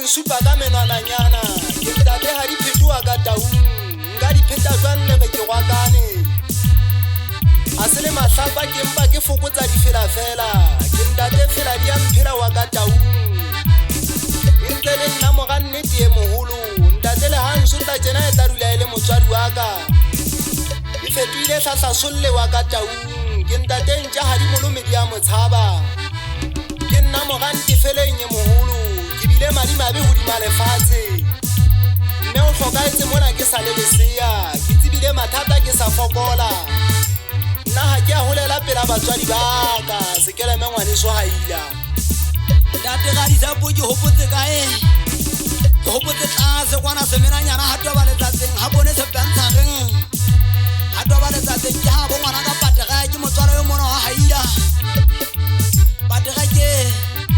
nsupa ka menwananyana ke ntate ha di phethoa ka taung nka di pheta jwang le ke gwakane a se le mahlapa ke mpa ke fokotsa di fela ke ntate fela di a mphela wa ka taung ntse le nna moga nnete e moholo ntate le ha nsota tjena e tla dula e le motswadi wa ka e fetohile hlahlasolle wa ka taung ke ntate ntja ha di molomedi a motshaba ke nna moga ntefeleng e moholo ke bile madimabe hodima lefatshe mme o hlokaetse mona ke sa le lesea ke tsebile mathata ke sa fokola nna ha ke a holela pela batswadi ba ka sekeleme ngwaneso haila ntate ga di sa ke hopotse kae ke hopotse tlase kwana semenanyana ha toba letsatseng ha bone sepentshageng ha toba letsatseng ke ha bo ngwana ka patega ke motswalo yo mona wa haila patega ke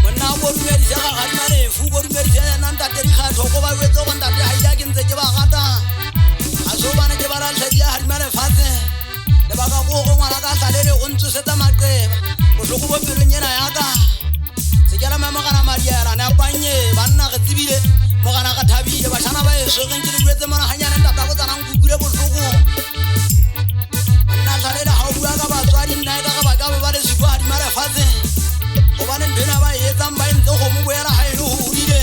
monna bo dumedisa ga gadima lefu bo dumedisa yena ntate di kgatho go ba wetso go ntate haila ke ntse ke ba gata a so bana ke ba latlhedia gadima lefatshe le ba ka go ngwana ka tlalele go ntsosetsa maqeba bohloko bo pelong yena ya ka sekela mamogana madiela ne apanye banna ge tsebile mogana ka thabile bashana ba eso ge ntse le duetse mona hanyane ntata go tsanang kukule bohloko banna tlalela ha o bua ka batswadi nna e ka ga ba ka ba le siko gadima lefatshe gobane nthwena ba etsang ba entse kgomo boela ga e le hodile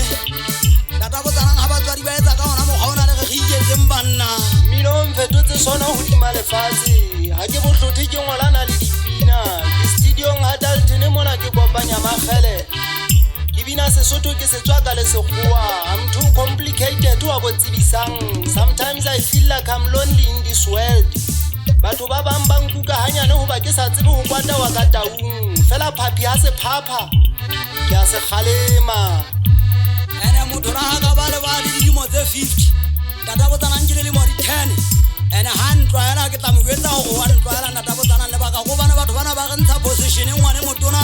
ntata go tsanang ga batswadi ba etsa ka ona mokgwa o na le ge ge iketseng banna mmino o mfetotse sona hodima lefatshe ha ke bohlothe ke ngolana le dipina ke studiong ha Dalton mona ke kopanya makgele ke bina Sesotho ke setswaka le sekgowa I'm too complicated wa go tsebisang sometimes I feel like I'm lonely in this world batho ba bang ba nkuka hanyane hoba ke sa tsebe ho kwata wa ka taung fela phaphi ha se phapha ke a se kgalema ene motho ra ha ka ba le ba dilemo tse 50 tata go tsana nkile le mo di 10 ene ha ntwaela ke tla mo wetsa go wa ntwaela nata go tsana le baka go bana batho bana ba ga ntsha position ngwane motona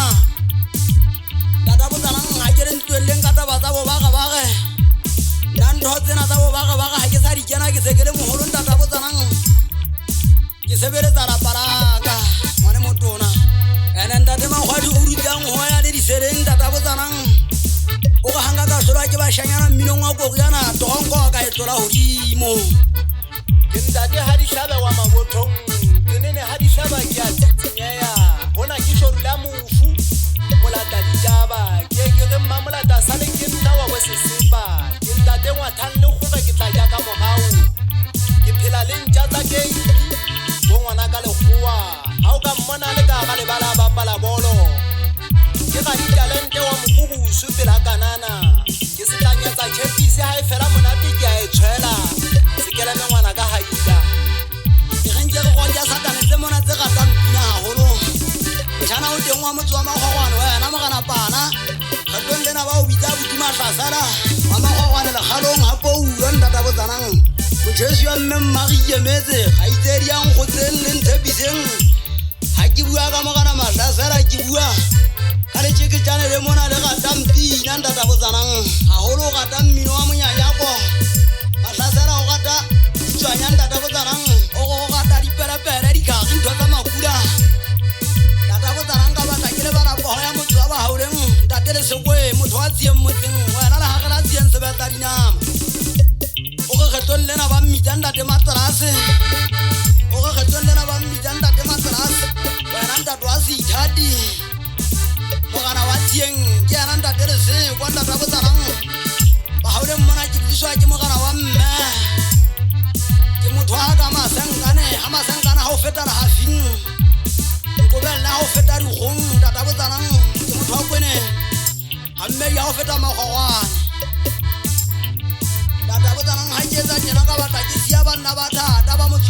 tata go tsana ga ke re ntweleng ka taba tsa bo ba ge nna ntho tsena tsa bo ba ge ha ke sa di kena ke se ke le moholo tata go tsana ke sebeletsa la paraka ngwane motona ene ntate magwadi o rutang ho ya le disereng tata go tsana o ga hanga ka hlola ke ba shanyana mminong wa go yana tonko ka e tlola hodimo ke ntate ha di hlabe wa mabothong tenene ha di hlaba ke a tsenyeya hona ke shorula mofu molata ditaba ke re mmamolata sale ke nna wa bosesepa ke ntate ngwathan le gore ke tla ja ka mogao ke phela le ntja tsa ke bo ngwana ka lekgowa ha o ka mmona le ka ga le bala bapala bolo ke ga di talente wa mokubusu pela kanana ke se tlanyetsa chepisi ha e fela monate ke a e tshwela sekela ngwana ka haila ke rentse go ja satane tse mona tse gata mpina haholo mshana o teng wa motse wa magogwane wa yana mogana pana ga tlondena ba o bitsa bodima hlasala wa magogwane le galong ha po uwa ntata go tsanang mojesu wa mme mmagi kemetse ga itsedi yang go tseng le nthebiseng ha ke bua ka mogana mahlasala ke bua ka le tšeke tšane le mona le gata mpina ntata go tsanang haholo o gata mmino wa monyanyako mahlasala o gata ditswanya ntata go tsanang o go gata dipelepele dikagi ntho tsa makula ntata go tsanang ka batla ke le balapogo ya motho wa bahaoleng ntate le sekwe motho wa tsieng motseng wena le gagela tsieng sebetsa dinama o ge kgetlong lena ba mmitsa ntate materase o ge kgetlong lena ba mmitsa ntate materase wena ntate wa se ithati mogana wa tsieng ke yana ntate le sekwa ntata go tsanang bahaoleng mona ke tliswa ke mogana wa mme ke motho wa ka masenkane ha masenkane ha o feta le hafing nkobelle ha o feta dikgong ntata go tsanang ke motho wa kwene ha mmedi ha o feta magogwane ntata go tsanang ha ke etsa tjena ka batla ke sia banna ba thata ba motho